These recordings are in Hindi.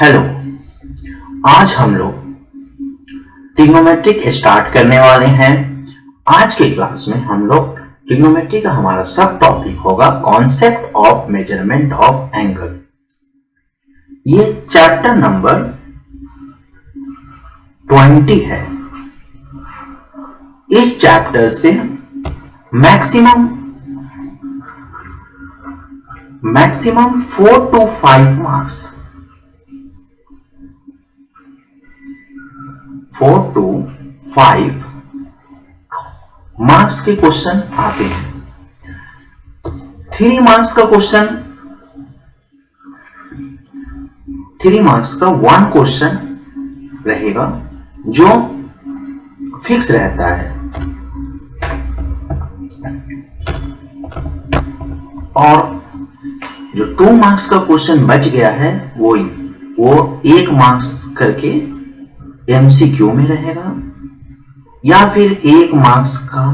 हेलो। आज हम लोग ट्रिग्नोमेट्रिक स्टार्ट करने वाले हैं। आज के क्लास में हम लोग ट्रिग्नोमेट्री का हमारा सब टॉपिक होगा concept of measurement of angle. ये चैप्टर नंबर 20 है। इस चैप्टर से maximum 4 to 5 marks 4 to 5 marks के क्वेश्चन आते हैं। 3 मार्क्स का क्वेश्चन 3 मार्क्स का 1 क्वेश्चन रहेगा जो फिक्स रहता है, और जो 2 मार्क्स का क्वेश्चन बच गया है वो 1 मार्क्स करके एमसीक्यू में रहेगा, या फिर 1 मार्क्स का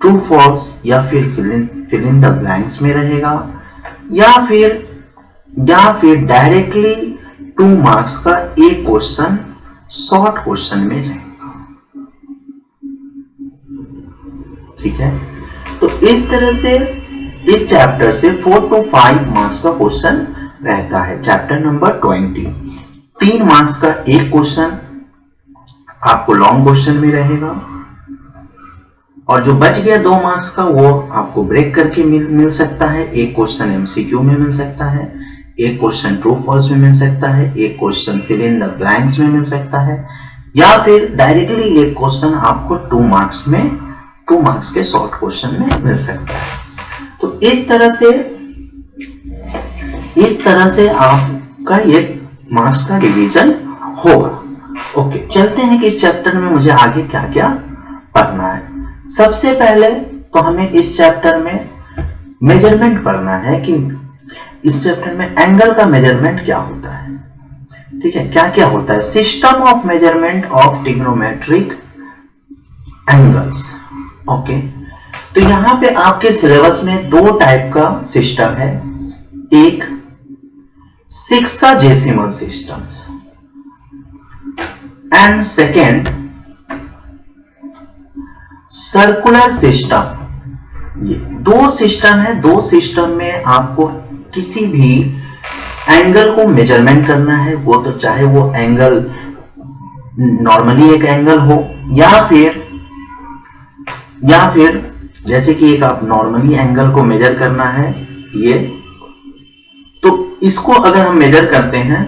ट्रू फॉल्स या फिर फिल इन द ब्लैंक्स में रहेगा, या फिर डायरेक्टली 2 मार्क्स का एक क्वेश्चन शॉर्ट क्वेश्चन में रहेगा। ठीक है, तो इस तरह से इस चैप्टर से 4 to 5 मार्क्स का क्वेश्चन रहता है। चैप्टर नंबर 20 3 मार्क्स का एक क्वेश्चन आपको लॉन्ग क्वेश्चन में रहेगा, और जो बच गया 2 मार्क्स का वो आपको ब्रेक करके मिल सकता है। एक क्वेश्चन एमसीक्यू में मिल सकता है, एक क्वेश्चन ट्रू फॉल्स में मिल सकता है, एक question fill in the blanks में मिल सकता है, या फिर डायरेक्टली एक क्वेश्चन आपको 2 मार्क्स के शॉर्ट क्वेश्चन में मिल सकता है। तो इस तरह से आपका ये मार्क्स का डिवीजन होगा। ओके, चलते हैं कि इस चैप्टर में मुझे आगे क्या क्या पढ़ना है। सबसे पहले तो हमें इस चैप्टर में मेजरमेंट पढ़ना है कि इस चैप्टर में एंगल का मेजरमेंट क्या होता है। ठीक है, क्या क्या होता है, system of measurement of trigonometric angles. Okay, तो यहां पे आपके सिलेबस में 2 टाइप का सिस्टम है। एक sexagesimal systems and second circular system. ये 2 सिस्टम है। 2 सिस्टम में आपको किसी भी एंगल को मेजरमेंट करना है, वो तो चाहे वो एंगल नॉर्मली एक एंगल हो, या फिर जैसे कि एक आप नॉर्मली एंगल को मेजर करना है, ये तो इसको अगर हम मेजर करते हैं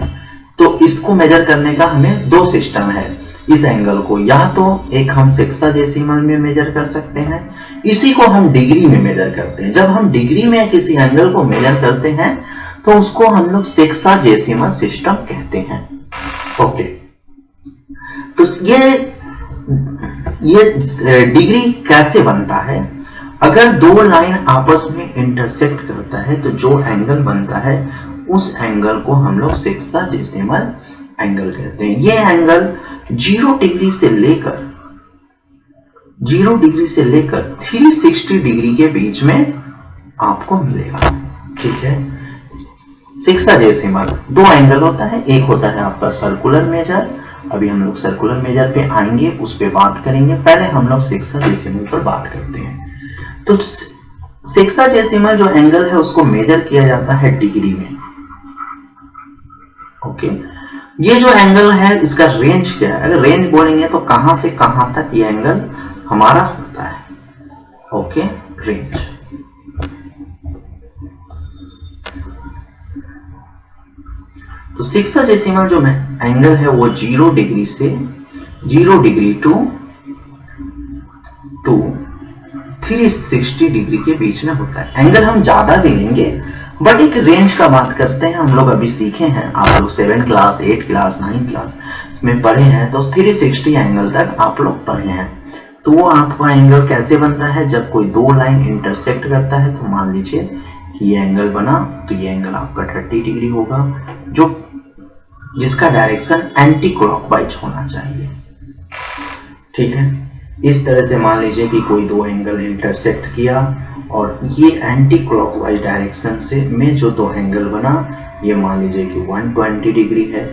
तो इसको मेजर करने का हमें 2 सिस्टम है। इस एंगल को या तो एक हम सेक्साजेसिमल में मेजर कर सकते हैं, इसी को हम डिग्री में मेजर करते हैं। जब हम डिग्री में किसी एंगल को मेजर करते हैं तो उसको हम लोग सेक्साजेसिमल सिस्टम कहते हैं। ओके, तो ये डिग्री कैसे बनता है, अगर 2 लाइन आपस में इंटरसेक्ट करता है तो जो एंगल बनता है उस एंगल को हम लोग सेक्साजेसिमल एंगल कहते हैं। ये एंगल 0 डिग्री से लेकर 360 डिग्री के बीच में आपको मिलेगा। ठीक है, सेक्साजेसिमल 2 एंगल होता है। एक होता है आपका सर्कुलर मेजर, अभी हम लोग सर्कुलर मेजर पे आएंगे, उस पे बात करेंगे। पहले हम लोग सेक्साजेसिमल पर बात करते हैं। तो सेक्साजेसिमल जो एंगल है उसको मेजर किया जाता है डिग्री में। ओके, ये जो एंगल है इसका रेंज क्या है, अगर रेंज बोलेंगे तो कहां से कहां तक ये एंगल हमारा होता है। Okay, range. तो सेक्साजेसिमल जो एंगल है वो 0 डिग्री टू 360 डिग्री के बीच में होता है। एंगल हम ज्यादा भी लेंगे, बट एक रेंज का बात करते हैं। हम लोग अभी सीखे हैं, आप लोग 7 क्लास 8 क्लास 9 क्लास में पढ़े हैं, तो 360 एंगल तक आप लोग पढ़े हैं। तो वो आपका एंगल कैसे बनता है, जब कोई 2 लाइन इंटरसेक्ट करता है, तो मान लीजिए कि ये एंगल बना, तो ये एंगल आपका 30 डिग्री होगा, जिसका डायरेक्शन एंटी क्लॉकवाइज होना चाहिए। ठीक है, इस तरह से मान लीजिए कि कोई 2 एंगल इंटरसेक्ट किया और ये एंटी क्लॉकवाइज डायरेक्शन से में जो दो एंगल बना, ये मान लीजिए कि 120 डिग्री है।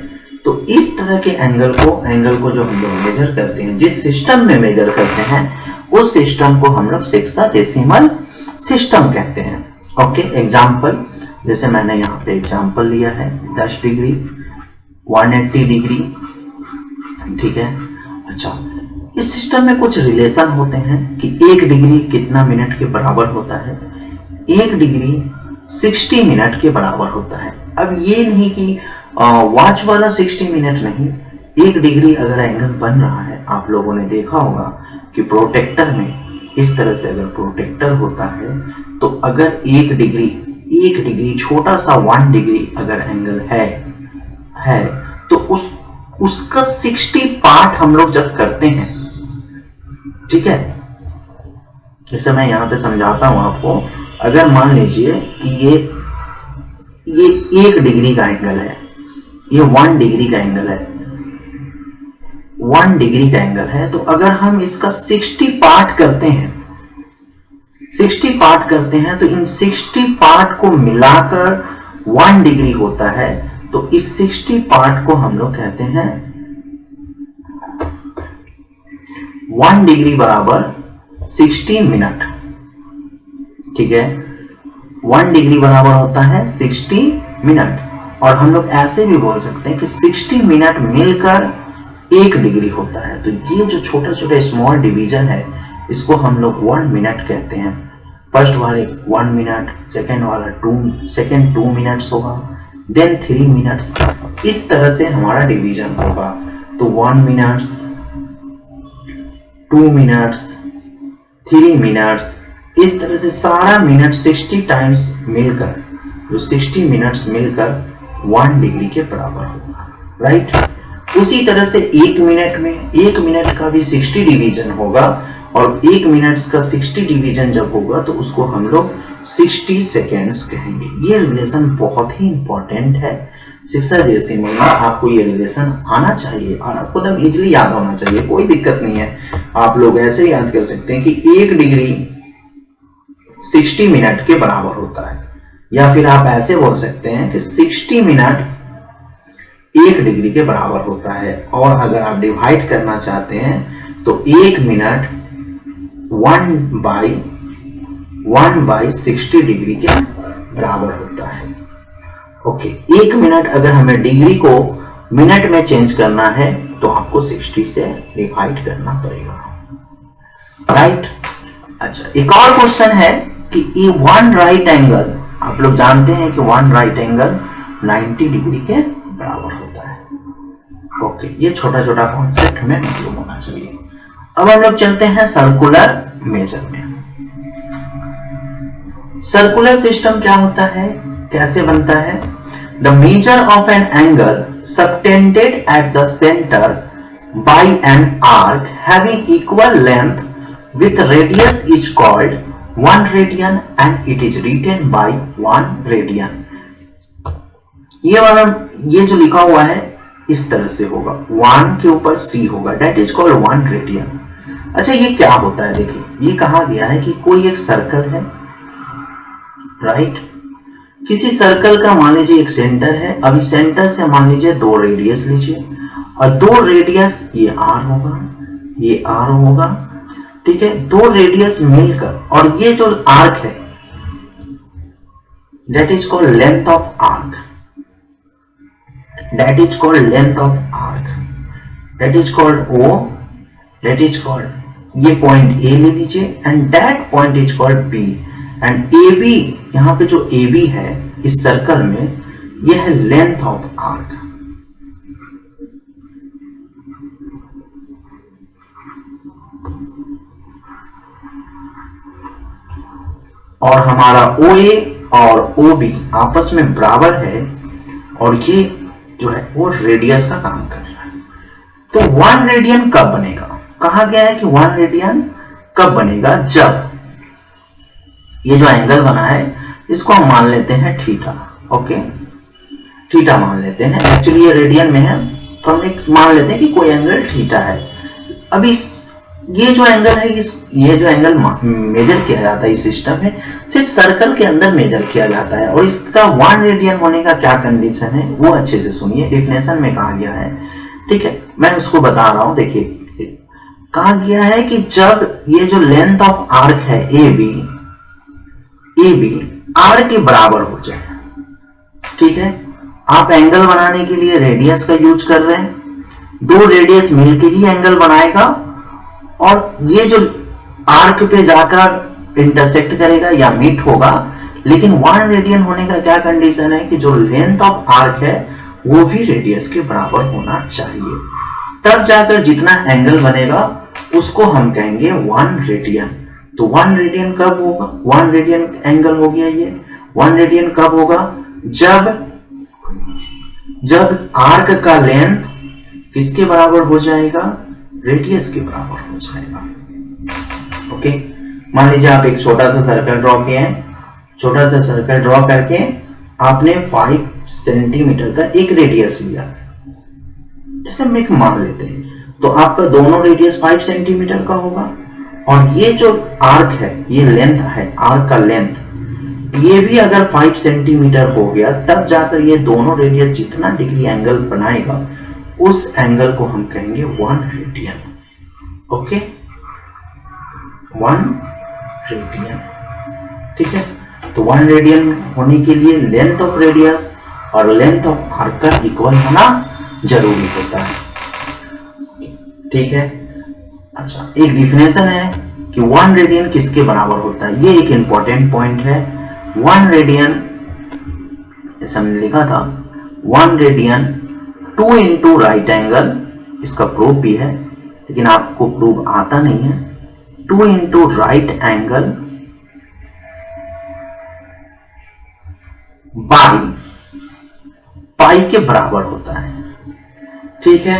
तो इस तरह के एंगल को जो हम लोग मेजर करते हैं, जिस सिस्टम में मेजर करते हैं, उस सिस्टम को हम लोग सेक्साडेसिमल सिस्टम कहते हैं। ओके, एग्जाम्पल जैसे मैंने यहाँ पे एग्जाम्पल लिया है 10 डिग्री, 180 डिग्री, ठीक है। अच्छा, इस सिस्टम में कुछ रिलेशन होते हैं कि 1 डिग्री कितना मिनट के बराबर होता है। 1 डिग्री 60 मिनट के बराबर होता है। अब ये नहीं कि वॉच वाला 60 मिनट नहीं, 1 डिग्री अगर एंगल बन रहा है, आप लोगों ने देखा होगा कि प्रोटेक्टर में इस तरह से अगर प्रोटेक्टर होता है, तो अगर 1 डिग्री छोटा सा 1 डिग्री अगर एंगल है तो उसका 60 पार्ट हम लोग जब करते हैं, ठीक है। जैसे मैं यहाँ पे समझाता हूं आपको, अगर मान लीजिए कि ये 1 डिग्री का एंगल है, ये 1 डिग्री का एंगल है, 1 डिग्री का एंगल है, तो अगर हम इसका 60 पार्ट करते हैं, 60 पार्ट करते हैं, तो इन 60 पार्ट को मिलाकर 1 डिग्री होता है। तो इस 60 पार्ट को हम लोग कहते हैं 1 डिग्री बराबर 60 मिनट, ठीक है। 1 डिग्री बराबर होता है 60 मिनट। और हम लोग ऐसे भी बोल सकते हैं कि 60 मिनट मिलकर 1 डिग्री होता है। तो ये जो छोटे छोटे स्मॉल डिवीजन है, इसको हम लोग 1 मिनट कहते हैं। फर्स्ट वाले 1 मिनट, सेकेंड वाला 2 मिनट्स होगा, देन 3 मिनट्स। इस तरह से हमारा डिवीजन होगा। तो 1 मिनट्स, 2 मिनट्स, 3 मिनट्स, इस तरह से सारा मिनट 60 टाइम्स मिलकर, जो 60 मिनट्स मिलकर 1 डिग्री के बराबर होगा, राइट। उसी तरह से 1 मिनट में 1 मिनट का भी 60 डिवीजन होगा, और 1 मिनट का 60 डिवीजन जब होगा तो उसको हम लोग 60 सेकेंड्स कहेंगे। ये रिलेशन बहुत ही इंपॉर्टेंट है। सेक्साडेसिमल में आपको ये रिलेशन आना चाहिए और आपको एकदम इजीली याद होना चाहिए, कोई दिक्कत नहीं है। आप लोग ऐसे याद कर सकते हैं कि 1 डिग्री 60 मिनट के बराबर होता है, या फिर आप ऐसे बोल सकते हैं कि 60 मिनट 1 डिग्री के बराबर होता है। और अगर आप डिवाइड करना चाहते हैं तो 1 मिनट 1 बाई 60 डिग्री के बराबर होता है। ओके, 1 मिनट अगर हमें डिग्री को मिनट में चेंज करना है तो आपको 60 से डिवाइड करना पड़ेगा, राइट। अच्छा, एक और क्वेश्चन है कि ये 1 राइट एंगल, आप लोग जानते हैं कि 1 राइट एंगल 90 डिग्री के बराबर होता है। ओके, ये छोटा छोटा कॉन्सेप्ट में मालूम होना चाहिए। अब हम लोग चलते हैं सर्कुलर मेजर में। सर्कुलर सिस्टम क्या होता है, कैसे बनता है? The measure of an angle subtended at the centre by an arc having equal length with radius is called 1 radian and it is written by 1 radian. ये वाला, ये जो लिखा हुआ है इस तरह से होगा, 1 के ऊपर C होगा, दैट इज कॉल्ड 1 रेडियन। अच्छा, ये क्या होता है? देखिए, ये कहा गया है कि कोई एक सर्कल है, राइट। किसी सर्कल का मान लीजिए एक सेंटर है। अभी सेंटर से मान लीजिए 2 रेडियस लीजिए, और 2 रेडियस ये R होगा, ये R होगा, ठीक है। 2 रेडियस मिलकर, और ये जो आर्क है that is called length of arc, that is called length of arc, that is called O, that is called, ये पॉइंट A ले लीजिए, and that point is called B, and AB, यहाँ पे जो AB है इस सर्कल में, ये है लेंथ ऑफ आर्क। और हमारा OA और OB आपस में बराबर है, और ये जो है वो रेडियस का काम कर रहा है। तो 1 रेडियन कब बनेगा? कहा गया है कि 1 रेडियन कब बनेगा? जब ये जो एंगल बना है इसको हम मान लेते हैं थीटा। ओके, थीटा मान लेते हैं, एक्चुअली ये रेडियन में है तो हम मान लेते हैं कि कोई एंगल थीटा है। अभी ये जो एंगल है, ये जो एंगल मेजर किया जाता है इस सिस्टम में, सिर्फ सर्कल के अंदर मेजर किया जाता है। और इसका 1 रेडियन होने का क्या कंडीशन है वो अच्छे से सुनिए, डेफिनेशन में कहा गया है, ठीक है, मैं उसको बता रहा हूं। देखिए कहा गया है कि जब ये जो लेंथ ऑफ आर्क है ए बी आर के बराबर हो जाए, ठीक है, आप एंगल बनाने के लिए रेडियस का यूज कर रहे हैं, दो रेडियस मिलकर ही एंगल बनाएगा, और ये जो आर्क पे जाकर इंटरसेक्ट करेगा या मीट होगा। लेकिन 1 रेडियन होने का क्या कंडीशन है कि जो लेंथ ऑफ आर्क है वो भी रेडियस के बराबर होना चाहिए, तब जाकर जितना एंगल बनेगा उसको हम कहेंगे 1 रेडियन। तो 1 रेडियन कब होगा, 1 रेडियन एंगल हो गया ये। 1 रेडियन कब होगा, जब आर्क का लेंथ किसके बराबर हो जाएगा, रेडियस के बराबर हो जाएगा। ओके, मान लीजिए आप एक छोटा सा सर्कल ड्रॉ किए हैं, छोटा सा सर्कल ड्रॉ करके आपने 5 सेंटीमीटर का एक रेडियस लिया, जैसे हम एक मान लेते हैं, तो आपका दोनों रेडियस 5 सेंटीमीटर का होगा, और ये जो आर्क है, ये लेंथ है, आर्क का लेंथ, ये भी अगर 5 सेंटीमीटर हो गया, तब जाकर ये दोनों रेडियस जितना डिग्री एंगल बनाएगा उस एंगल को हम कहेंगे 1 रेडियन। ओके, 1 रेडियन, ठीक है। तो 1 रेडियन होने के लिए लेंथ ऑफ रेडियस और लेंथ ऑफ आर्क का इक्वल होना जरूरी होता है, ठीक है। अच्छा, एक डिफिनेशन है कि 1 रेडियन किसके बराबर होता है, ये एक इंपॉर्टेंट पॉइंट है। 1 रेडियन, जैसे हमने लिखा था, 1 रेडियन 2 इंटू राइट एंगल, इसका प्रूफ भी है लेकिन आपको प्रूफ आता नहीं है। 2 into right angle by pi के बराबर होता है, ठीक है।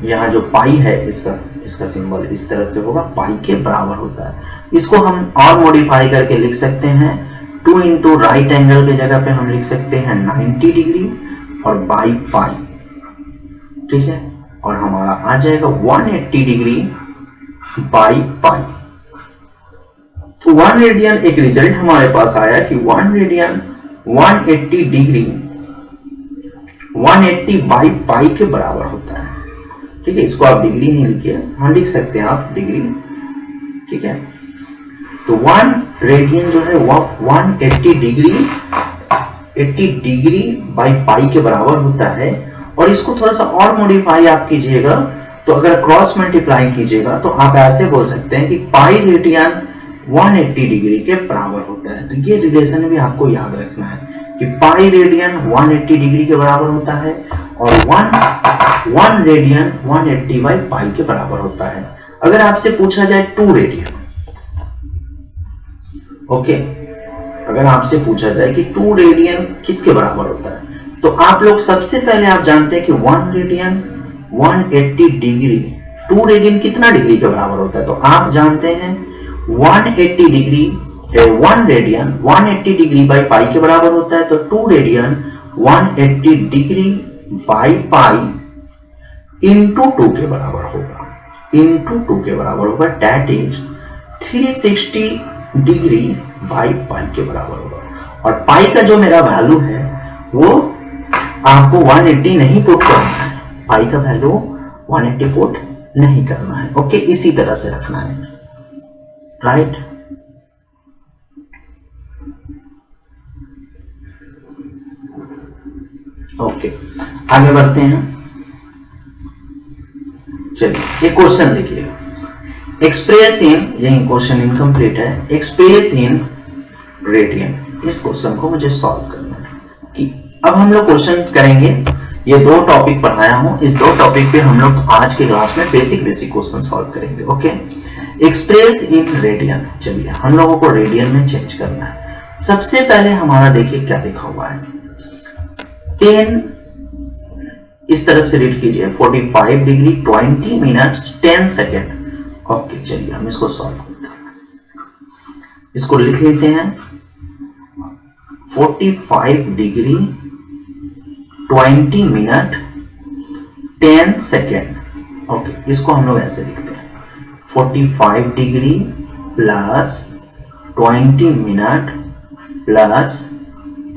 यहां जो पाई है इसका सिंबल इस तरह से होगा, पाई के बराबर होता है। इसको हम और मॉडिफाई करके लिख सकते हैं, 2 इंटू राइट एंगल के जगह पे हम लिख सकते हैं 90 डिग्री और बाई पाई, ठीक है, और हमारा आ जाएगा 180 डिग्री बाई पाई। तो 1 रेडियन एक रिजल्ट हमारे पास आया कि 1 रेडियन 180 डिग्री 180 बाई पाई के बराबर होता है, ठीक है। इसको आप डिग्री नहीं लिखिए, हाँ लिख सकते हैं आप डिग्री, ठीक है। तो 1 रेडियन जो है वो 180 डिग्री बाई पाई के बराबर होता है। और इसको थोड़ा सा और मॉडिफाई आप कीजिएगा, तो अगर क्रॉस मल्टीप्लाई कीजिएगा तो आप ऐसे बोल सकते हैं कि पाई रेडियन 180 डिग्री के बराबर होता है। तो ये रिलेशन भी आपको याद रखना है कि पाई रेडियन 180 डिग्री के बराबर होता है और 1 रेडियन 180 बाई पाई के बराबर होता है। अगर आपसे पूछा जाए 2 रेडियन, ओके, अगर आपसे पूछा जाए कि 2 रेडियन किसके बराबर होता है, तो आप लोग सबसे पहले आप जानते हैं कि 1 रेडियन 180 डिग्री, 2 रेडियन कितना डिग्री के बराबर होता है, तो आप जानते हैं 180 degree 1 radian 180 degree by pi के बराबर होता है। तो 2 radian 180 degree by pi into 2 के बराबर होगा, इंटू 2 के बराबर होगा, that is 360 degree by pi के बराबर होगा। और पाई का जो मेरा वैल्यू है वो आपको 180 नहीं पुट करना है, पाई का वैल्यू 180 पुट नहीं करना है, ओके, इसी तरह से रखना है, राइट। ओके, आगे बढ़ते हैं। चलिए एक क्वेश्चन देखिएगा, एक्सप्रेस इन, यही क्वेश्चन इनकम्प्लीट है, एक्सप्रेस इन रेडियन। इस क्वेश्चन को मुझे सॉल्व करना है कि अब हम लोग क्वेश्चन करेंगे। ये 2 टॉपिक पढ़ाया हूं, इस 2 टॉपिक पे हम लोग आज के क्लास में बेसिक क्वेश्चन सॉल्व करेंगे, ओके। एक्सप्रेस इन रेडियन, चलिए हम लोगों को रेडियन में चेंज करना है। सबसे पहले हमारा देखिए क्या लिखा हुआ है, 10 इस तरफ से रीड कीजिए, 45 डिग्री 20 मिनट्स 10 सेकेंड। ओके, चलिए हम इसको सॉल्व करते हैं, इसको लिख लेते हैं 45 डिग्री 20 मिनट 10 सेकेंड। ओके, इसको हम लोग ऐसे लिखते हैं 45 degree plus 20 minute plus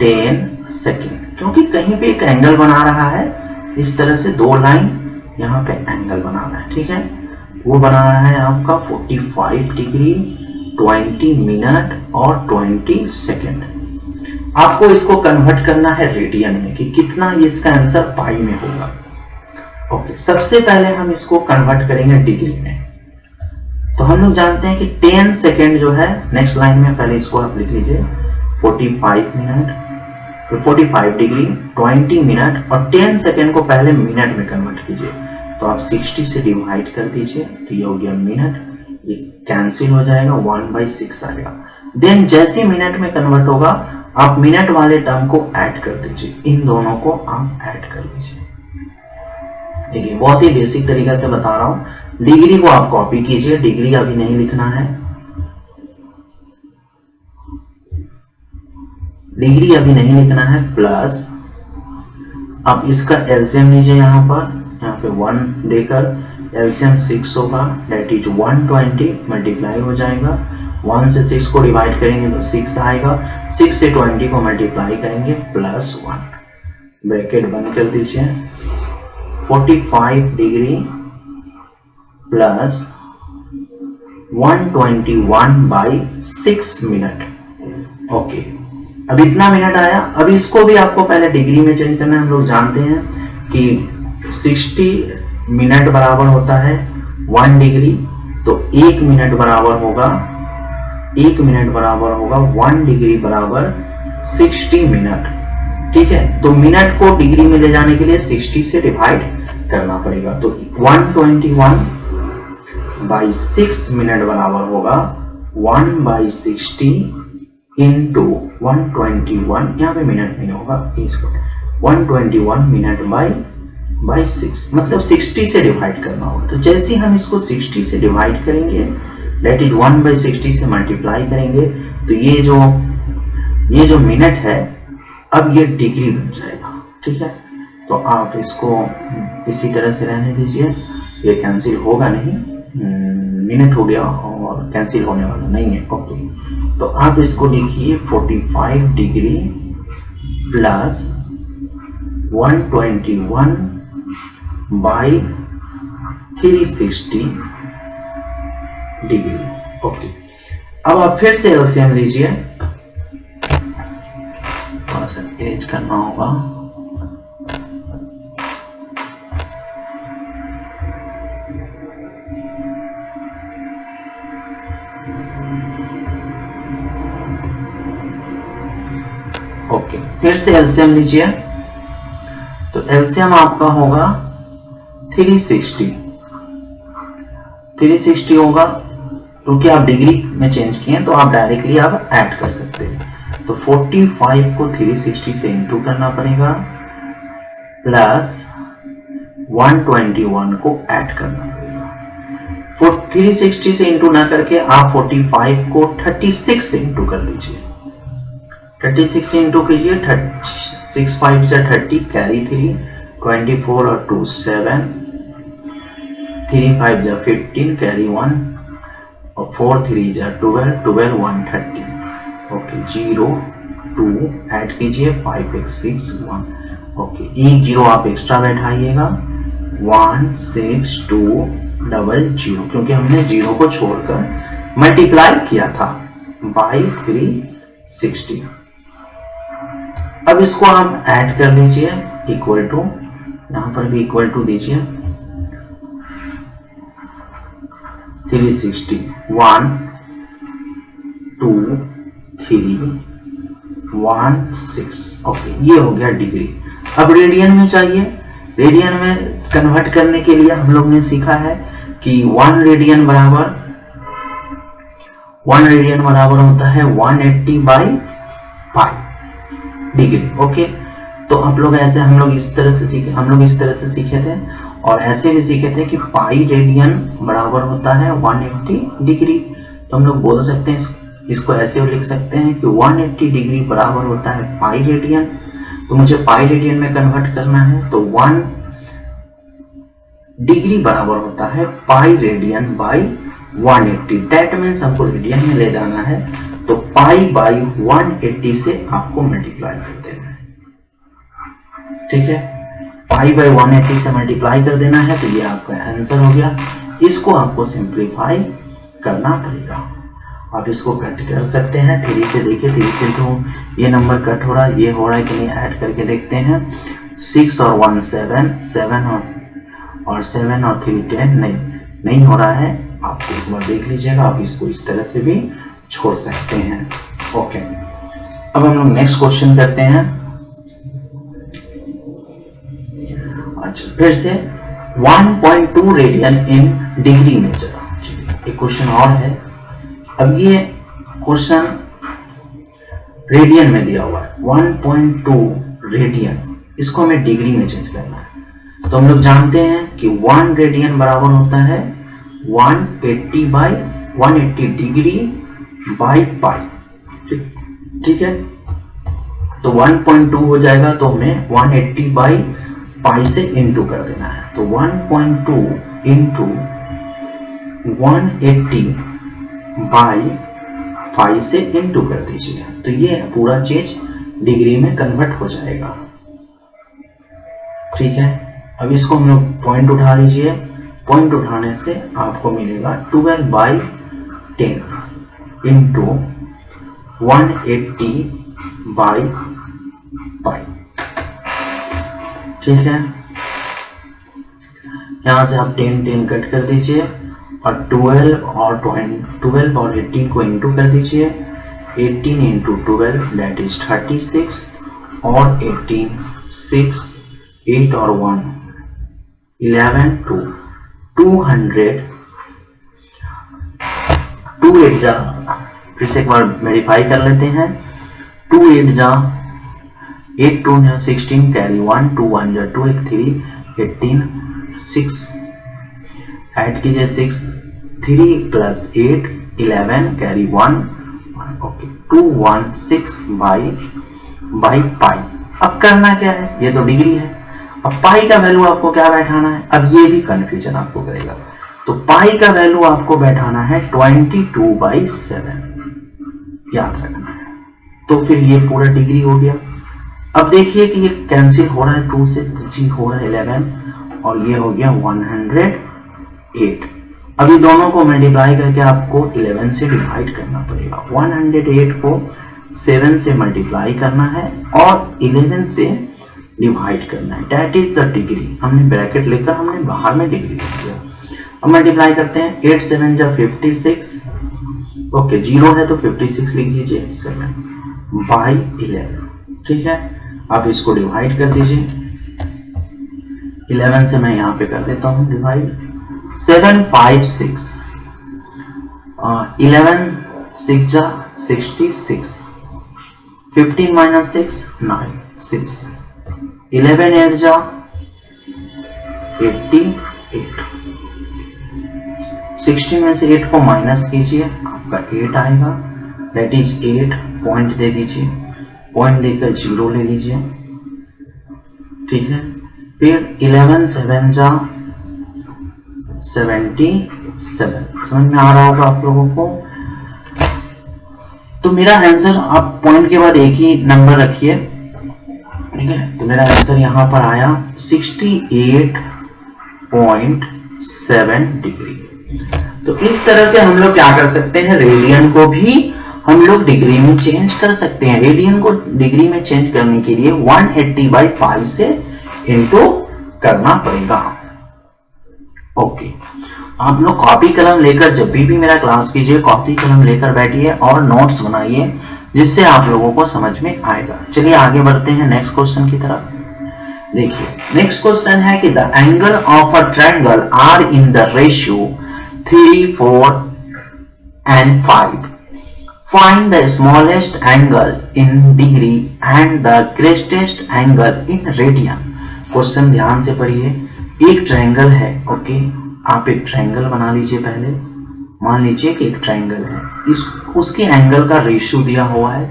10 second, क्योंकि कहीं पे एक एंगल बना रहा है, इस तरह से दो लाइन यहाँ पे एंगल बनाना है, ठीक है। वो बना रहा है आपका 45 डिग्री 20 मिनट और 20 सेकेंड। आपको इसको कन्वर्ट करना है रेडियन में कि कितना इसका आंसर पाई में होगा। ओके, सबसे पहले हम इसको कन्वर्ट करेंगे डिग्री में। तो हम लोग जानते हैं कि 10 सेकेंड जो है, नेक्स्ट लाइन में पहले इसको आप लिख लीजिए 45 मिनट, 45 डिग्री 20 मिनट और 10 सेकेंड को पहले मिनट में कन्वर्ट कीजिए। तो आप 60 से डिवाइड कर दीजिए, तो ये हो गया मिनट, ये कैंसिल हो जाएगा, 1/6 आएगा। देन जैसे मिनट में कन्वर्ट होगा आप मिनट वाले टर्म को ऐड कर दीजिए, इन दोनों को आप ऐड कर लीजिए। देखिए बहुत ही बेसिक तरीका से बता रहा हूं। डिग्री को आप कॉपी कीजिए, डिग्री अभी नहीं लिखना है, डिग्री अभी नहीं लिखना है, प्लस अब इसका एलसीएम लीजिए, यहाँ पे 1 देकर एलसीएम 6 होगा, दैट इज 120 मल्टीप्लाई हो जाएगा, 1 से 6 को डिवाइड करेंगे तो 6 आएगा, 6 से 20 को मल्टीप्लाई करेंगे प्लस 1, ब्रैकेट बंद कर दीजिए। 45 डिग्री प्लस 121/6 मिनट। ओके, अब इतना मिनट आया। अब इसको भी आपको पहले डिग्री में चेंज करना है। हम लोग जानते हैं कि 60 मिनट बराबर होता है 1 डिग्री, तो 1 मिनट बराबर होगा 1 डिग्री बराबर 60 मिनट, ठीक है। तो मिनट को डिग्री में ले जाने के लिए 60 से डिवाइड करना पड़ेगा, तो 121/6 मिनट बराबर होगा 1/60 इंटू 121, यहाँ पे मिनट नहीं होगा, 121 मिनट बाई 6, मतलब 60 से डिवाइड करना होगा। तो जैसे हम इसको 60 से डिवाइड करेंगे, दैट इज 1/60 से मल्टीप्लाई करेंगे, तो ये जो मिनट है अब ये डिग्री बन जाएगा, ठीक है। तो आप इसको इसी तरह से रहने दीजिए, ये कैंसिल होगा नहीं, मिनट हो गया और कैंसिल होने वाला नहीं है। ओके, तो आप इसको लिखिए 45 डिग्री प्लस 121/360 डिग्री। ओके, अब आप फिर से एलसीएम लीजिए, थोड़ा सा इरेज करना होगा। ओके, फिर से एलसीएम लीजिए, तो एलसीएम आपका होगा 360 होगा, क्योंकि आप डिग्री में चेंज किए तो आप डायरेक्टली आप ऐड कर सकते हैं। तो 45 को 360 से इंटू करना पड़ेगा, प्लस 121 को ऐड करना पड़ेगा। 360 से इंटू ना करके आप 45 को 36 से इंटू कर दीजिए, 36 से इंटू कीजिए, 6 5 से 30, कैरी 3, 24 और 2 7, 3 5 जा 15, कैरी 1 और 4 3 जा 12, 12 1 30। ओके, 0 2 ऐड कीजिए, 5 6 6 1। ओके, एक 0 आप एक्स्ट्रा बैठाइएगा, 1 6 2 0, क्योंकि हमने 0 को छोड़कर मल्टीप्लाई किया था बाई 360। अब इसको हम ऐड कर लीजिए, इक्वल टू, यहां पर भी इक्वल टू दीजिए, 360 1 2 3 1 6। ओके, ये हो गया डिग्री। अब रेडियन में चाहिए, रेडियन में कन्वर्ट करने के लिए हम लोग ने सीखा है कि 1 रेडियन बराबर होता है 180/पाई डिग्री। ओके, तो आप लोग ऐसे हम लोग इस तरह से सीखे थे, और ऐसे भी सीखे थे कि पाई रेडियन बराबर होता है 180 डिग्री। तो हम लोग बोल सकते हैं, इसको ऐसे लिख सकते हैं कि 180 डिग्री बराबर होता है पाई रेडियन। तो मुझे पाई रेडियन में कन्वर्ट करना है, तो 1 डिग्री बराबर होता है पाई रेडियन बाई 180, डेट मीन्स हमको रेडियन में ले जाना है, तो पाई बाई 180 से आपको मल्टीप्लाई कर देना है। ठीक है, पाई बाई 180 से मल्टीप्लाई कर देना है, तो ये आपका आंसर हो गया। इसको आपको सिंप्लीफाई करना पड़ेगा। आप इसको कट कर सकते हैं, 3 से देखिए, 3 से तो ये नंबर कट हो रहा है, ये हो रहा है कि नहीं, ऐड करके देखते हैं। 6 और 1 7, 7 और 7 और 3 10, नहीं हो रहा है। आप एक बार देख लीजिएगा, आप इसको इस तरह से भी छोड़ सकते हैं। ओके, अब हम लोग नेक्स्ट क्वेश्चन करते हैं। अच्छा, फिर से 1.2 रेडियन इन डिग्री मेजर। एक क्वेश्चन और है। अब ये क्वेश्चन रेडियन में दिया हुआ है, 1.2 रेडियन, इसको हमें डिग्री में चेंज करना है। तो हम लोग जानते हैं कि 1 रेडियन बराबर होता है 180 डिग्री बाई पाई। ठीक है, तो 1.2 हो जाएगा, तो हमें 180 बाई पाई से इंटू कर देना है। तो 1.2 इंटू 180 बाई पाई से इंटू कर दीजिए, तो ये पूरा चीज डिग्री में कन्वर्ट हो जाएगा। ठीक है, अब इसको हम लोग पॉइंट उठा लीजिए। पॉइंट उठाने से आपको मिलेगा 12 बाई 10 इंटू 180 बाई पाई। ठीक है, यहां से आप 10 कट कर दीजिए और 12 और 18 को इंटू कर दीजिए। 18 इंटू 12 दैट इज 36 और 18 6 8 और 1 11 200 2 8 जा, फिर से एक बार वेरीफाई कर लेते हैं। 2 8 जा 8 2 जा 16 कैरी 1 2 1 जा 2 1 3 18 6 ऐड कीजिए 6 3 plus 8 11 carry 1 okay 2 1 6 by pi. अब करना क्या है, ये तो डिग्री है। अब पाई का वैल्यू आपको क्या बैठाना है, अब ये भी कंफ्यूजन आपको करेगा। तो पाई का वैल्यू आपको बैठाना है 22/7, याद रखना है। तो फिर ये पूरा डिग्री हो गया। अब देखिए कि ये कैंसिल हो रहा है, 2 से 3 हो रहा है 11 और ये हो गया 108। अभी दोनों को मल्टीप्लाई करके आपको 11 से डिवाइड करना पड़ेगा। 108 को 7 से मल्टीप्लाई करना है और 11 से डिवाइड करना है, दैट इज द डिग्री। हमने ब्रैकेट लेकर हमने बाहर में डिग्री लिख दिया। अब मल्टीप्लाई करते हैं, 8 7 जा 56 ओके, 0 है तो 56 लिख दीजिए 7 बाई 11। ठीक है, आप इसको डिवाइड कर दीजिए। 11 से मैं यहाँ पे कर देता हूँ डिवाइड। 7 5 6 11 6 जा 66 15 माइनस 6 9 6 11 8 जा 88 16 में से 8 को माइनस कीजिए, आपका 8 आएगा, दैट इज 8। पॉइंट दे दीजिए, पॉइंट देकर 0 ले लीजिए। ठीक है, फिर 11 7 जा 77। समझ में आ रहा होगा आप लोगों को। तो मेरा आंसर, आप पॉइंट के बाद एक ही नंबर रखिए। ठीक है, तो मेरा आंसर यहां पर आया 68.7 डिग्री। तो इस तरह से हम लोग क्या कर सकते हैं, रेडियन को भी हम लोग डिग्री में चेंज कर सकते हैं। रेडियन को डिग्री में चेंज करने के लिए 180/5 से इंटू करना पड़ेगा। ओके, आप लोग कॉपी कलम लेकर जब भी मेरा क्लास कीजिए, कॉपी कलम लेकर बैठिए और नोट्स बनाइए, जिससे आप लोगों को समझ में आएगा। चलिए आगे बढ़ते हैं नेक्स्ट क्वेश्चन की तरफ। देखिए नेक्स्ट क्वेश्चन है कि the angle of a triangle are in the ratio 3 4 and 5. Find the smallest angle in degree and the greatest angle in radian. Question ध्यान से पढ़िए। एक ट्रायंगल है, ओके, आप एक ट्रायंगल बना लीजिए। पहले मान लीजिए कि एक ट्रायंगल है, उसके एंगल का रेशियो दिया हुआ है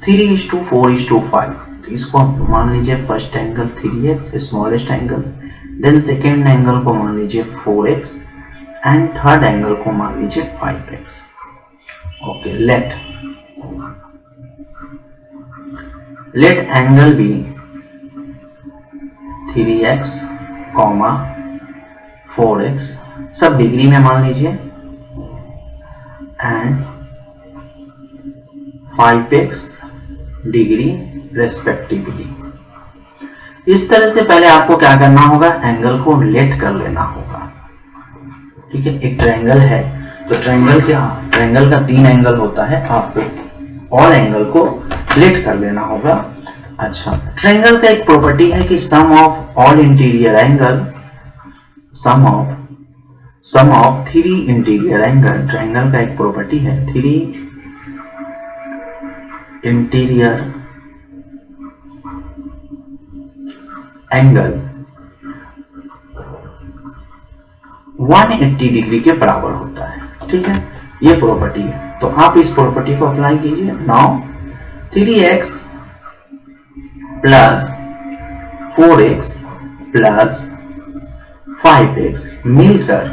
3:4:5। तो इसको आप मान लीजिए first angle 3x smallest angle, then second angle को मान लीजिए 4x एंड थर्ड एंगल को मान लीजिए 5x। Okay, let angle B 3x, 4x, सब डिग्री में मान लीजिए, एंड 5x डिग्री रेस्पेक्टिवली। इस तरह से पहले आपको क्या करना होगा, एंगल को लेट कर लेना होगा। ठीक है, एक ट्रायंगल है तो ट्रायंगल का 3 एंगल होता है, आपको ऑल एंगल को लेट कर लेना होगा। अच्छा, ट्रायंगल का एक प्रॉपर्टी है कि sum of all interior angle, sum of 3 interior angle, triangle का एक प्रॉपर्टी है 3 इंटीरियर एंगल 180 डिग्री के बराबर होता है। ठीक है, ये प्रॉपर्टी है, तो आप इस प्रॉपर्टी को अप्लाई कीजिए। Now 3x plus 4x plus 5x मिलकर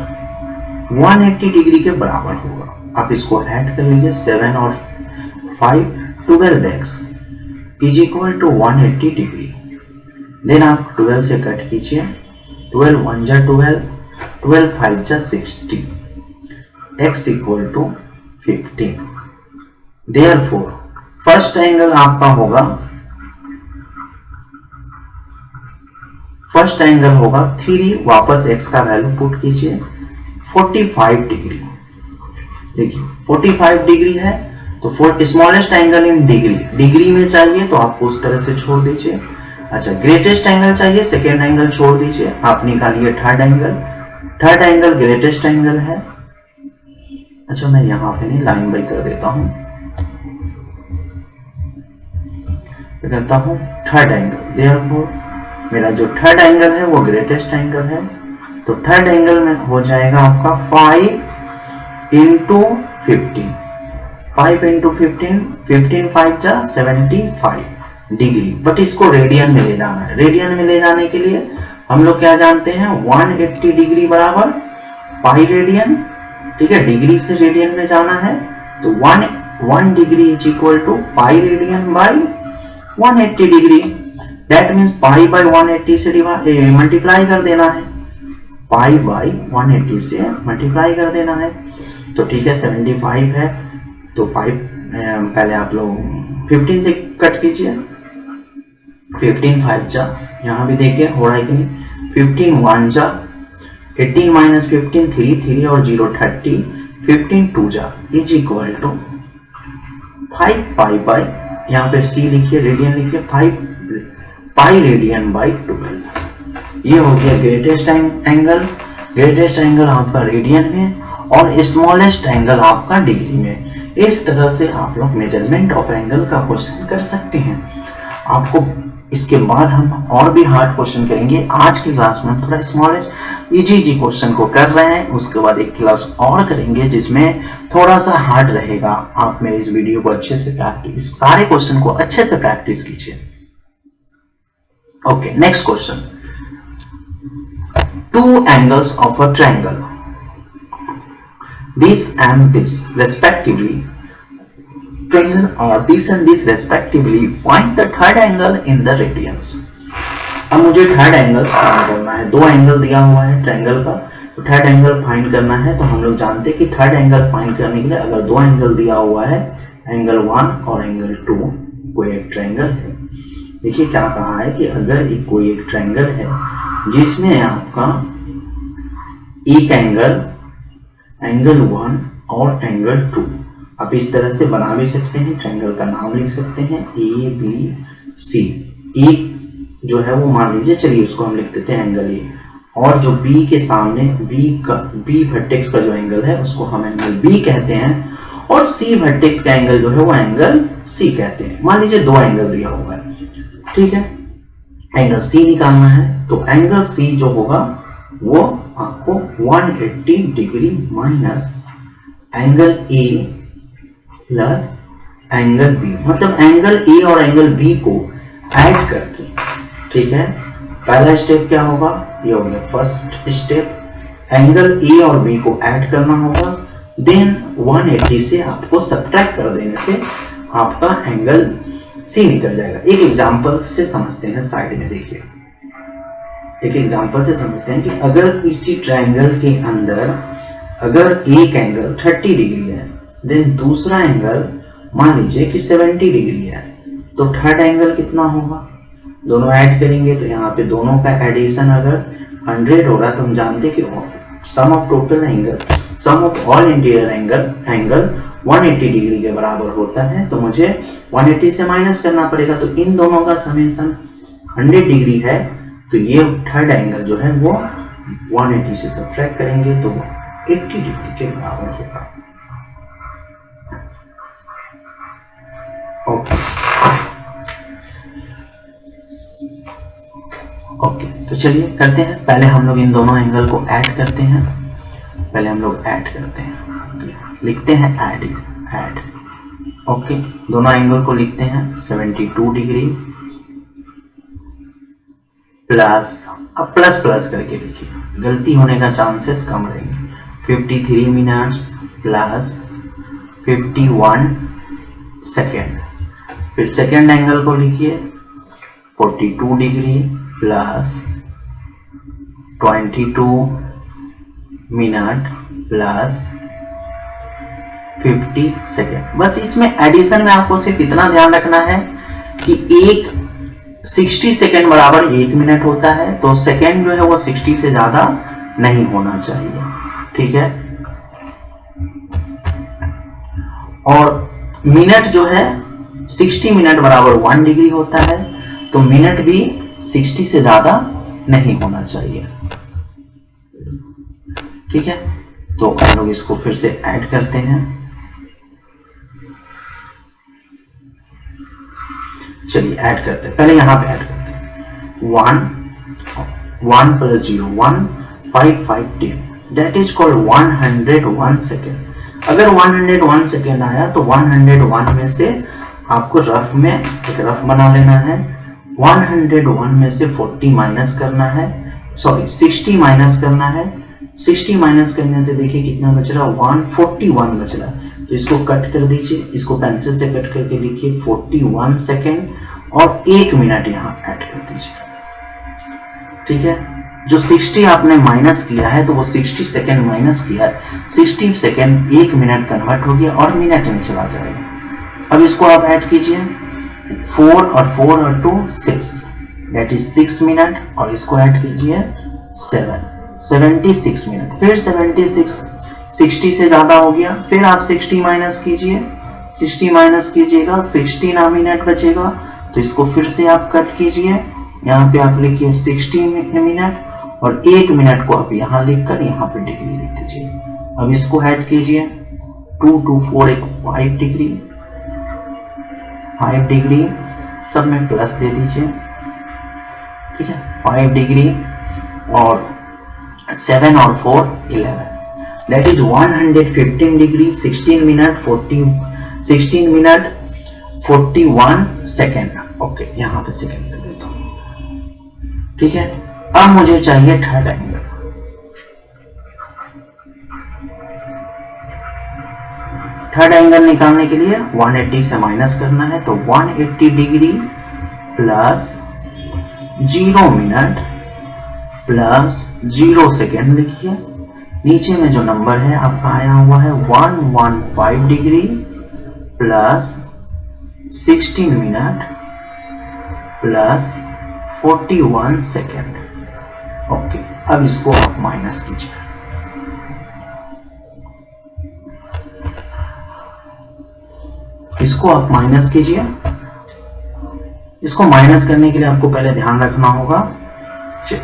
180 डिग्री के बराबर होगा। आप इसको ऐड कर लीजिए, 7 और 5 12x is equal to 180 degree. Then आप 12 से कट कीजिए, 12 1 जा 12, 12 5 जा 60, x equal to 15। Therefore first angle आपका होगा, फर्स्ट एंगल होगा 3, वापस x का वैल्यू पुट कीजिए 45 डिग्री। देखिए 45 डिग्री है तो स्मॉलेस्ट एंगल इन डिग्री में चाहिए तो आपको उस तरह से छोड़ दीजिए। अच्छा, ग्रेटेस्ट एंगल चाहिए, सेकेंड एंगल छोड़ दीजिए, आप निकालिए थर्ड एंगल ग्रेटेस्ट एंगल है। अच्छा, मैं यहां पे नहीं, लाइन बाई कर देता हूं, करता हूं थर्ड एंगल। देयरफॉर मेरा जो थर्ड एंगल है वो ग्रेटेस्ट एंगल है, तो थर्ड एंगल में हो जाएगा आपका 5 इंटू 15, 5 इंटू 15, 15 5 जा 75 डिग्री। बट इसको रेडियन में ले जाना है। रेडियन में ले जाने के लिए हम लोग क्या जानते हैं, 180 डिग्री बराबर पाई रेडियन। ठीक है, डिग्री से रेडियन में जाना है तो 1 degree is equal to pi radian by 180 degree. That means pi by 180 से मल्टीप्लाई कर देना है, पाई बाई 180 से मल्टीप्लाई कर देना है। तो ठीक है, 75 है तो 5 पहले आप लोग 15 से कट कीजिए, 15 5 जा, यहाँ भी देखिए हो रहा है कि नहीं, 15 1 जा 18 माइनस 15 3 और 0 30, 15 2 जा is equal to 5 pi by, यहाँ पे c लिखिए, रेडियन लिखिए, 5 पाई रेडियन बाई 12। ये हो गया ग्रेटेस्ट एंगल। ग्रेटेस्ट एंगल आपका रेडियन में और स्मॉलेस्ट एंगल आपका डिग्री में। इस तरह से आप लोग मेजरमेंट ऑफ एंगल का क्वेश्चन कर सकते हैं। आपको इसके बाद हम और भी हार्ड क्वेश्चन करेंगे। आज की क्लास में हम थोड़ा स्मॉलेस्ट इजी क्वेश्चन को कर रहे हैं, उसके बाद एक क्लास और करेंगे जिसमें थोड़ा सा हार्ड रहेगा। आप मेरे इस वीडियो को अच्छे से प्रैक्टिस, सारे क्वेश्चन को अच्छे से प्रैक्टिस कीजिए। Okay, next question, 2 angles of a triangle, this and this respectively, or this and this respectively, find the third angle in the radians। अब मुझे थर्ड एंगल फाइंड करना है। 2 एंगल दिया हुआ है ट्रायंगल का, तो थर्ड एंगल फाइंड करना है। तो हम लोग जानते हैं कि थर्ड एंगल फाइंड करने के लिए अगर 2 एंगल दिया हुआ है, एंगल 1 और एंगल 2, कोई एक ट्रायंगल है। देखिए क्या कहा है कि अगर कोई एक ट्रायंगल है जिसमें आपका एक एंगल 1 और एंगल 2, आप इस तरह से बना भी सकते हैं, ट्रायंगल का नाम लिख सकते हैं ABC। एक जो है वो मान लीजिए, चलिए उसको हम लिख देते हैं एंगल ए, और जो बी के सामने बी वर्टेक्स का जो एंगल है उसको हम एंगल बी कहते हैं, और सी वर्टेक्स का एंगल जो है वो एंगल सी कहते हैं। मान लीजिए 2 एंगल दिया हुआ है, ठीक है, एंगल सी निकालना है। तो एंगल सी जो होगा वो आपको 180 degree minus angle A plus angle B, मतलब एंगल ए और एंगल बी को ऐड करके। ठीक है, पहला स्टेप क्या होगा, ये हो गया फर्स्ट स्टेप, एंगल ए और बी को ऐड करना होगा, देन 180 से आपको सब्ट्रैक्ट कर देने से आपका एंगल सी निकल जाएगा। एक एग्जांपल से समझते हैं, साइड में देखिए, एक एग्जांपल से समझते हैं कि अगर किसी ट्रायंगल के अंदर अगर एक एंगल 30 डिग्री है, देन दूसरा एंगल मान लीजिए कि 70 डिग्री है, तो थर्ड एंगल कितना होगा? दोनों ऐड करेंगे तो यहाँ पे दोनों का एडिशन अगर 100 हो रहा है तो हम जानते हैं कि sum of total angle, sum of all interior angle 180 degree के बराबर होता है। तो मुझे 180 से माइनस करना पड़ेगा, तो इन दोनों का समेशन 100 डिग्री है, तो ये थर्ड एंगल जो है वो 180 से सब्ट्रैक्ट करेंगे तो 80 डिग्री के बराबर होगा। ओके, तो चलिए करते हैं। पहले हम लोग इन दोनों एंगल को ऐड करते हैं, लिखते हैं ऐड। ओके, दोनों एंगल को लिखते हैं 72 डिग्री प्लस, अब प्लस करके लिखिए, गलती होने का चांसेस कम रहेंगे, 53 मिनट्स प्लस 51 सेकेंड। फिर सेकेंड एंगल को लिखिए 42 degree plus 22 minute plus 50 second. बस इसमें एडिशन में आपको सिर्फ इतना ध्यान रखना है कि एक 60 सेकेंड बराबर 1 मिनट होता है, तो सेकेंड जो है वो 60 से ज्यादा नहीं होना चाहिए, ठीक है। और मिनट जो है 60 मिनट बराबर 1 डिग्री होता है, तो मिनट भी 60 से ज्यादा नहीं होना चाहिए, ठीक है। तो हम लोग इसको फिर से ऐड करते हैं। चलिए ऐड करते हैं, पहले यहां पे ऐड करते हैं 1 plus 0 1 5 5 10, that is called 101 second. अगर 101 सेकेंड आया तो 101 में से आपको रफ में एक रफ बना लेना है, 101 में से 40 माइनस करना है, सॉरी 60 माइनस करना है। 60 माइनस करने से देखिए कितना बच रहा, 141 बच रहा। तो इसको कट कर दीजिए, इसको पेंसिल से कट करके लिखिए 41 सेकेंड और 1 मिनट यहाँ ऐड कर दीजिए, ठीक है। जो 60 आपने माइनस किया है तो वो 60 सेकेंड माइनस किया है, 60 सेकेंड 1 मिनट कन्वर्ट हो गया और मिनट में चला जाएगा। अब इसको आप ऐड कीजिए, 4 और 2 6, दैट इज 6 मिनट, और इसको ऐड कीजिए 76 मिनट। फिर 76 60 से ज्यादा हो गया, फिर आप 60 माइनस कीजिए, 60 माइनस कीजिएगा, 16 मिनट बचेगा। तो इसको फिर से आप कट कीजिए, यहाँ पे आप लिखिए 60 मिनट और 1 मिनट को आप यहाँ लिखकर यहाँ पे डिग्री लिख दीजिए। अब इसको ऐड कीजिए, 2 2 4 5 डिग्री, 5 डिग्री सब में प्लस दे दीजिए, ठीक है। 5 डिग्री और 7 और 4 11, that is 115 degree 16 minute 41 second. Okay, यहाँ पे सेकेंड कर देता हूँ, ठीक है। अब मुझे चाहिए थर्ड एंगल। थर्ड एंगल निकालने के लिए 180 से माइनस करना है, तो 180 degree plus 0 minute plus 0 second लिखिए। नीचे में जो नंबर है आपका आया हुआ है 115 degree plus 16 minute plus 41 second. Okay, अब इसको आप माइनस कीजिए। इसको आप माइनस कीजिए। इसको माइनस करने के लिए आपको पहले ध्यान रखना होगा, चलिए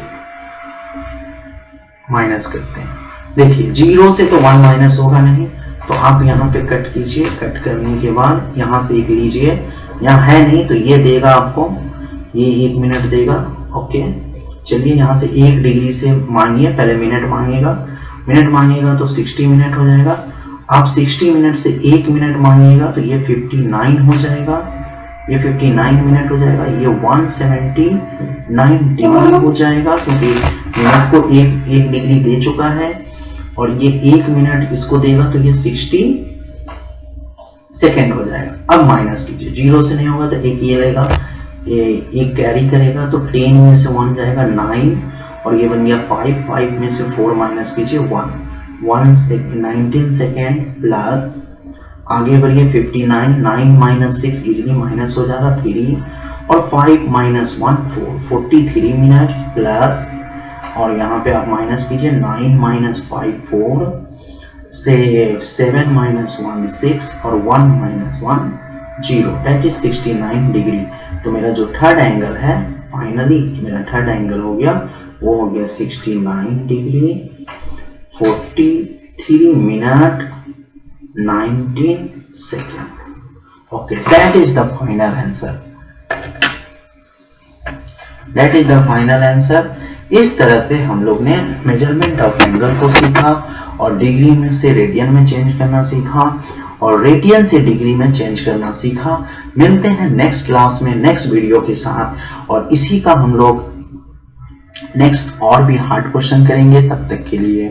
माइनस करते हैं। देखिए 0 से तो 1 माइनस होगा नहीं, तो आप यहाँ पे कट कीजिए। कट करने के बाद यहाँ से एक लीजिए, यहाँ है नहीं तो ये देगा आपको, ये 1 मिनट देगा। ओके, चलिए यहाँ से 1 डिग्री से मानिए, पहले मिनट मांगेगा तो 60 मिनट हो जाएगा। आप 60 मिनट से 1 मिनट मांगिएगा तो ये 59 हो जाएगा। ये 59 मिनट हो जाएगा, ये 179 डिग्री हो जाएगा, क्योंकि मिनट को एक डिग्री दे चुका है और ये 1 मिनट इसको देगा तो ये 60 सेकेंड हो जाएगा। अब माइनस कीजिए, 0 से नहीं होगा तो एक ये लेगा, एक कैरी करेगा तो 10 में से 1 जाएगा 9 और ये बन गया 5 में से 4 माइनस कीजिए 1 से 19 सेकेंड प्लस आगे बढ़िए 59, 9 माइनस 6 इजली माइनस हो जाएगा 3 और 5 माइनस 1 4, 43 मिनट्स प्लस और यहाँ पे आप माइनस कीजिए 9 माइनस 5 4 से 7 माइनस 1 6 और 1 माइनस 1 0, दैट इज 69 डिग्री। तो मेरा जो थर्ड एंगल है, फाइनली मेरा थर्ड एंगल हो गया, वो हो गया 69 degree 43 minute 19 second. Okay, that is the final answer, that is the final answer. इस तरह से हम लोग ने मेजरमेंट ऑफ एंगल को सीखा और डिग्री में से रेडियन में चेंज करना सीखा और रेडियन से डिग्री में चेंज करना सीखा। मिलते हैं नेक्स्ट क्लास में नेक्स्ट वीडियो के साथ और इसी का हम लोग नेक्स्ट और भी हार्ड क्वेश्चन करेंगे। तब तक के लिए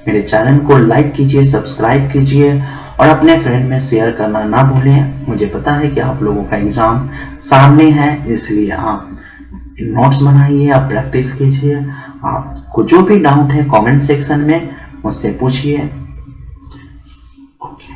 मेरे चैनल को लाइक कीजिए, सब्सक्राइब कीजिए और अपने फ्रेंड में शेयर करना ना भूलें। मुझे पता है कि आप लोगों का एग्जाम सामने है, इसलिए आप नोट्स बनाइए, आप प्रैक्टिस कीजिए। आपको जो भी डाउट है कमेंट सेक्शन में मुझसे पूछिए। ओके।